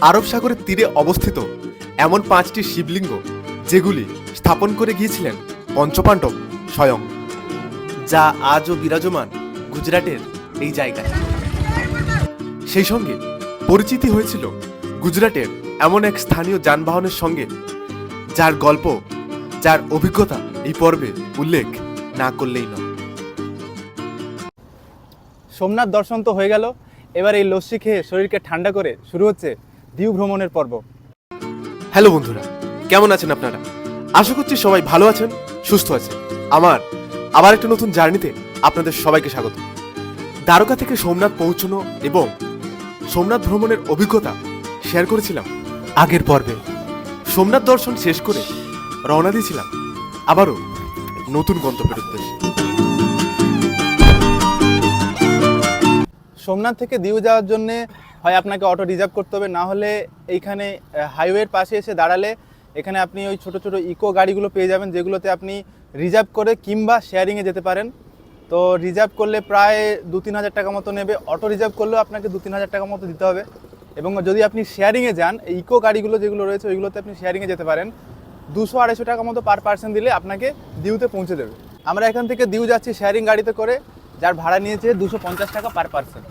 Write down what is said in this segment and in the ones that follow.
আরব সাগরের তীরে অবস্থিত এমন 5টি শিবলিঙ্গ যেগুলি স্থাপন করে গিয়েছিলেন পঞ্চপাণ্ডব স্বয়ং, যা আজও বিরাজমান গুজরাটের এই জায়গায়। সেই সঙ্গে পরিচিতি হয়েছিল গুজরাটের এমন এক স্থানীয় যানবাহনের সঙ্গে, যার গল্প, যার অভিজ্ঞতা এই পর্বে উল্লেখ না করলেই নয়। সোমনাথ দর্শন তো হয়ে গেল, এবার এই লস্যি খেয়ে শরীরকে ঠান্ডা করে শুরু হচ্ছে দিউ ভ্রমণের পর্ব। হ্যালো বন্ধুরা, কেমন আছেন আপনারা? আশা করছি সবাই ভালো আছেন, সুস্থ আছেন। আমার আবার একটা নতুন জার্নিতে আপনাদের সবাইকে স্বাগত। দ্বারকা থেকে সোমনাথ পৌঁছানো এবং সোমনাথ ভ্রমণের অভিজ্ঞতা শেয়ার করেছিলাম আগের পর্বে। সোমনাথ দর্শন শেষ করে রওনা দিয়েছিলাম আবারও নতুন গন্তব্যের উদ্দেশ্যে। সোমনাথ থেকে দিউ যাওয়ার জন্যে হয় আপনাকে অটো রিজার্ভ করতে হবে, না হলে এইখানে হাইওয়ের পাশে এসে দাঁড়ালে এখানে আপনি ওই ছোট ছোট ইকো গাড়িগুলো পেয়ে যাবেন, যেগুলোতে আপনি রিজার্ভ করে কিংবা শেয়ারিংয়ে যেতে পারেন। তো রিজার্ভ করলে প্রায় 2-3 হাজার টাকা মতো নেবে, অটো রিজার্ভ করলেও আপনাকে 2-3 হাজার টাকা মতো দিতে হবে। এবং যদি আপনি শেয়ারিংয়ে যান, এই ইকো গাড়িগুলো যেগুলো রয়েছে ওইগুলোতে আপনি শেয়ারিংয়ে যেতে পারেন, 200-250 টাকা মতো পার পার্সন দিলে আপনাকে দিউতে পৌঁছে দেবে। আমরা এখান থেকে দিউ যাচ্ছি শেয়ারিং গাড়িতে করে, যার ভাড়া নিয়েছে 250 টাকা পার পার্সন।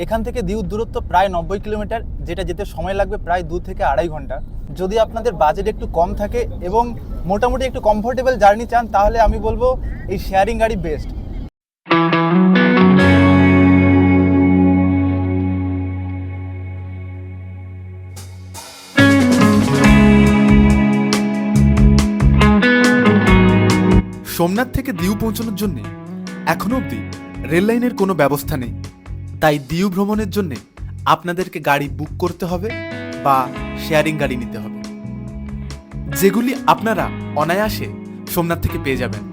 এখান থেকে দিউর দূরত্ব প্রায় 90 কিলোমিটার, যেটা যেতে সময় লাগবে প্রায় 2 থেকে 2.5 ঘন্টা। যদি আপনাদের বাজেট একটু কম থাকে এবং মোটামুটি একটু কমফোর্টেবল জার্নি চান, তাহলে আমি বলবো এই শেয়ারিং গাড়ি বেস্ট। সোমনাথ থেকে দিউ পৌঁছানোর জন্য এখনো অবধি রেল লাইনের কোনো ব্যবস্থা নেই, তাই দিউ ভ্রমণের জন্য আপনাদেরকে গাড়ি বুক করতে হবে বা শেয়ারিং গাড়ি নিতে হবে, যেগুলি আপনারা অনায়াসে সোমনাথ থেকে পেয়ে যাবেন।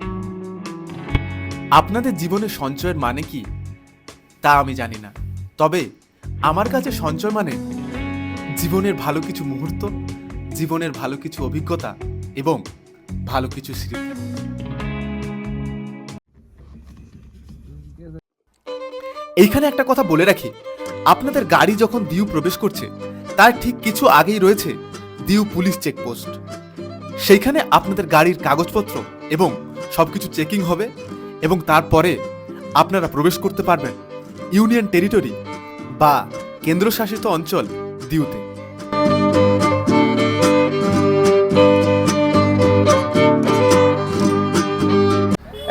আপনাদের জীবনে সঞ্চয়ের মানে কি তা আমি জানি না, তবে আমার কাছে সঞ্চয় মানে জীবনের ভালো কিছু মুহূর্ত, জীবনের ভালো কিছু অভিজ্ঞতা এবং ভালো কিছু স্মৃতি। এইখানে একটা কথা বলে রাখি, আপনাদের গাড়ি যখন দিউ প্রবেশ করছে তার ঠিক কিছু আগেই রয়েছে দিউ পুলিশ চেকপোস্ট। সেইখানে আপনাদের গাড়ির কাগজপত্র এবং সবকিছু চেকিং হবে এবং তারপরে আপনারা প্রবেশ করতে পারবেন ইউনিয়ন টেরিটরি বা কেন্দ্রশাসিত অঞ্চল দিউতে।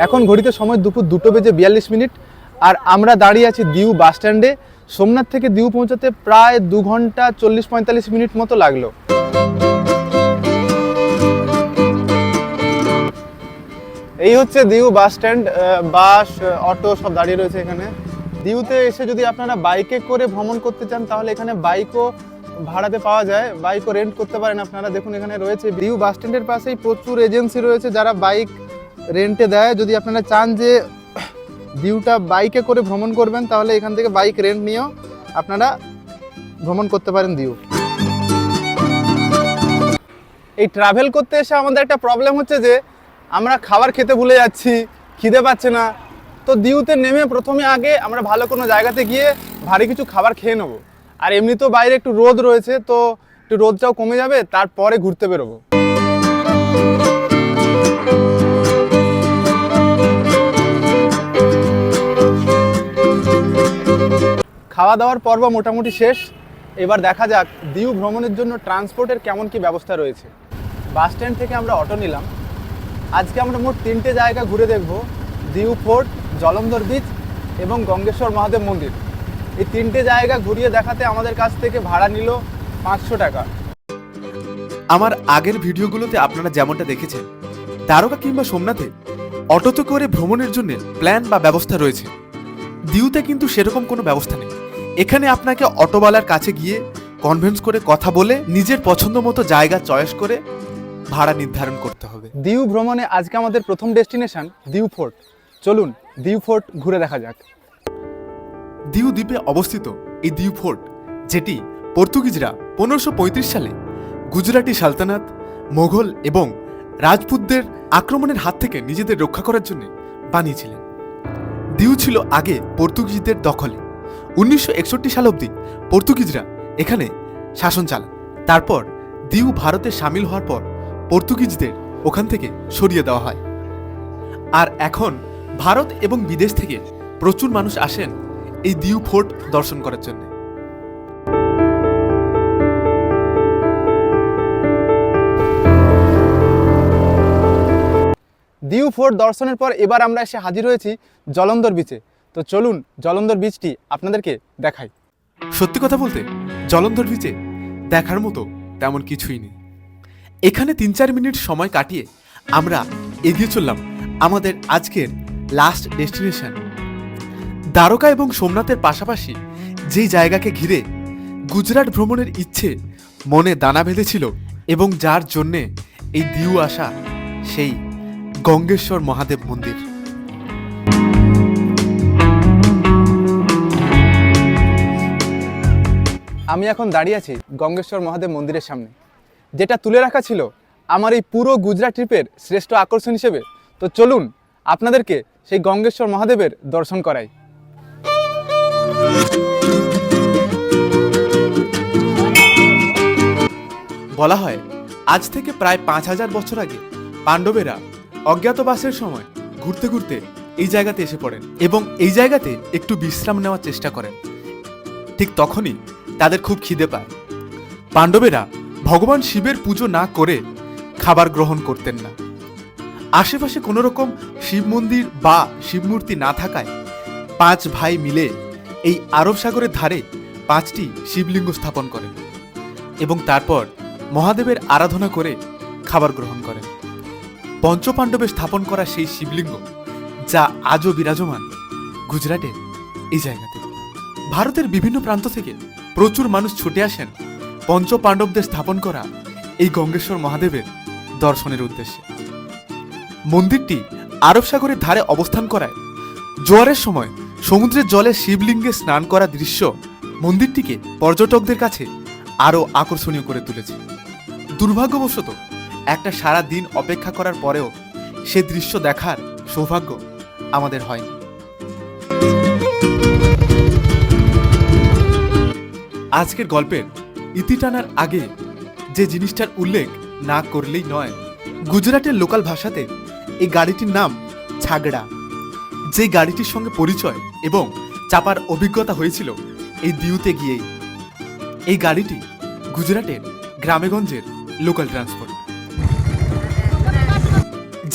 এখন ঘড়িতে সময় দুপুর 2:42, আর আমরা দাঁড়িয়ে আছি দিউ বাস স্ট্যান্ডে। সোমনাথ থেকে দিউ পৌঁছাতে প্রায় 2 ঘন্টা 40-45 মিনিট মতো লাগলো। এই হচ্ছে দিউ বাস স্ট্যান্ড, বাস, অটো সব দাঁড়িয়ে রয়েছে এখানে। দিউতে এসে যদি আপনারা বাইকে করে ভ্রমণ করতে চান, তাহলে এখানে বাইকও ভাড়াতে পাওয়া যায়, বাইকও রেন্ট করতে পারেন আপনারা। দেখুন এখানে রয়েছে দিউ বাস স্ট্যান্ডের পাশেই প্রচুর এজেন্সি রয়েছে যারা বাইক রেন্টে দেয়। যদি আপনারা চান যে দিউটা বাইকে করে ভ্রমণ করবেন, তাহলে এখান থেকে বাইক রেন্ট নিয়েও আপনারা ভ্রমণ করতে পারেন দিউ। এই ট্রাভেল করতে এসে আমাদের একটা প্রবলেম হচ্ছে যে আমরা খাবার খেতে ভুলে যাচ্ছি, খিদে পাচ্ছে না। তো দিউতে নেমে প্রথমে আগে আমরা ভালো কোনো জায়গাতে গিয়ে ভারী কিছু খাবার খেয়ে নেবো, আর এমনিতেও বাইরে একটু রোদ রয়েছে, তো একটু রোদটাও কমে যাবে, তারপরে ঘুরতে বেরোবো। খাওয়া দাওয়ার পর্ব মোটামুটি শেষ। এবার দেখা যাক দিউ ভ্রমণের জন্য ট্রান্সপোর্টের কেমন কি ব্যবস্থা রয়েছে। বাস স্ট্যান্ড থেকে আমরা অটো নিলাম। আজকে আমরা মোট 3টে জায়গা ঘুরে দেখব, দিউ ফোর্ট, জলন্ধর বিচ এবং গঙ্গেশ্বর মহাদেব মন্দির। এই 3টে জায়গা ঘুরিয়ে দেখাতে আমাদের কাছ থেকে ভাড়া নিল 500 টাকা। আমার আগের ভিডিওগুলোতে আপনারা যেমনটা দেখেছেন, দ্বারকা কিংবা সোমনাথে অটোতে করে ভ্রমণের জন্য প্ল্যান বা ব্যবস্থা রয়েছে। দিউতে কিন্তু সেরকম কোনো ব্যবস্থা নেই। এখানে আপনাকে অটোওয়ালার কাছে গিয়ে কনভিন্স করে কথা বলে নিজের পছন্দ মতো জায়গা চয়েস করে ভাড়া নির্ধারণ করতে হবে। দিউ ভ্রমণে আজকে আমাদের প্রথম ডেস্টিনেশন দিউ ফোর্ট। চলুন দিউ ফোর্ট ঘুরে দেখা যাক। দিউ দ্বীপে অবস্থিত এই দিউ ফোর্ট, যেটি পর্তুগিজরা 1535 সালে গুজরাটি সালতানাত, মোগল এবং রাজপুতদের আক্রমণের হাত থেকে নিজেদের রক্ষা করার জন্য বানিয়েছিলেন। দিউ ছিল আগে পর্তুগিজদের দখলে। 1961 সাল অবধি পর্তুগিজরা এখানে শাসন চালায়। তারপর দিউ ভারতে সামিল হওয়ার পর পর্তুগিজদের ওখান থেকে সরিয়ে দেওয়া হয়। আর এখন ভারত এবং বিদেশ থেকে প্রচুর মানুষ আসেন এই দিউ ফোর্ট দর্শন করার জন্য। দিউ ফোর্ট দর্শনের পর এবার আমরা এসে হাজির হয়েছি জলন্ধর বিচে। তো চলুন জলন্ধর বিচটি আপনাদেরকে দেখাই। সত্যি কথা বলতে জলন্ধর বিচে দেখার মতো তেমন কিছুই নেই। এখানে 3-4 মিনিট সময় কাটিয়ে আমরা এগিয়ে চললাম আমাদের আজকের লাস্ট ডেস্টিনেশন দ্বারকা এবং সোমনাথের পাশাপাশি যেই জায়গাকে ঘিরে গুজরাট ভ্রমণের ইচ্ছে মনে দানা বেঁধেছিল এবং যার জন্যে এই দিউ আসা, সেই গঙ্গেশ্বর মহাদেব মন্দির। আমি এখন দাঁড়িয়ে আছি গঙ্গেশ্বর মহাদেব মন্দিরের সামনে, যেটা তুলে রাখা ছিল আমার এই পুরো গুজরাট ট্রিপের শ্রেষ্ঠ আকর্ষণ হিসেবে। তো চলুন আপনাদেরকে সেই গঙ্গেশ্বর মহাদেবের দর্শন করাই। বলা হয় আজ থেকে প্রায় 5000 বছর আগে পাণ্ডবেরা অজ্ঞাতবাসের সময় ঘুরতে ঘুরতে এই জায়গাতে এসে পড়েন এবং এই জায়গাতে একটু বিশ্রাম নেওয়ার চেষ্টা করেন। ঠিক তখনই তাদের খুব খিদে পায়। পাণ্ডবেরা ভগবান শিবের পুজো না করে খাবার গ্রহণ করতেন না। আশেপাশে কোনো রকম শিব মন্দির বা শিবমূর্তি না থাকায় 5 ভাই মিলে এই আরব সাগরের ধারে 5টি শিবলিঙ্গ স্থাপন করেন এবং তারপর মহাদেবের আরাধনা করে খাবার গ্রহণ করেন। পঞ্চপাণ্ডবে স্থাপন করা সেই শিবলিঙ্গ যা আজও বিরাজমান গুজরাটের এই জায়গাতে। ভারতের বিভিন্ন প্রান্ত থেকে প্রচুর মানুষ ছুটে আসেন পঞ্চপাণ্ডবদের স্থাপন করা এই গঙ্গেশ্বর মহাদেবের দর্শনের উদ্দেশ্যে। মন্দিরটি আরব সাগরের ধারে অবস্থান করায় জোয়ারের সময় সমুদ্রের জলে শিবলিঙ্গে স্নান করা দৃশ্য মন্দিরটিকে পর্যটকদের কাছে আরও আকর্ষণীয় করে তুলেছে। দুর্ভাগ্যবশত একটা সারা দিন অপেক্ষা করার পরেও সে দৃশ্য দেখার সৌভাগ্য আমাদের হয়নি। আজকের গল্পের ইতি টানার আগে যে জিনিসটার উল্লেখ না করলেই নয়, গুজরাটের লোকাল ভাষাতে এই গাড়িটির নাম ছাগড়া। যে গাড়িটির সঙ্গে পরিচয় এবং চাপার অভিজ্ঞতা হয়েছিল এই দিউতে গিয়েই। এই গাড়িটি গুজরাটের গ্রামেগঞ্জের লোকাল ট্রান্সপোর্ট,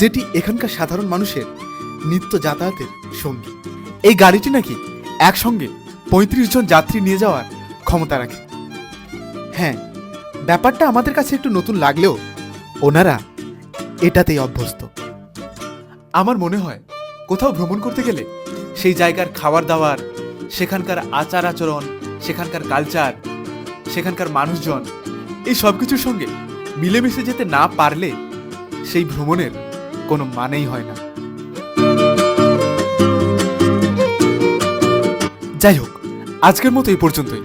যেটি এখানকার সাধারণ মানুষের নিত্য যাতায়াতের সঙ্গী। এই গাড়িটি নাকি একসঙ্গে 35 জন যাত্রী নিয়ে যাওয়ার ক্ষমতা রাখে। হ্যাঁ, ব্যাপারটা আমাদের কাছে একটু নতুন লাগলেও ওনারা এটাতেই অভ্যস্ত। আমার মনে হয় কোথাও ভ্রমণ করতে গেলে সেই জায়গার খাবার দাবার, সেখানকার আচার আচরণ, সেখানকার কালচার, সেখানকার মানুষজন, এই সব কিছুর সঙ্গে মিলেমিশে যেতে না পারলে সেই ভ্রমণের কোনো মানেই হয় না। যাই হোক, আজকের মতো এই পর্যন্তই।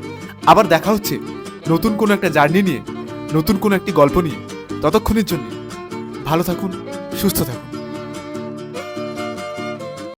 আবার দেখা হচ্ছে নতুন কোনো একটা জার্নি নিয়ে, নতুন কোনো একটি গল্প নিয়ে। ততক্ষণের জন্য ভালো থাকুন, সুস্থ থাকুন।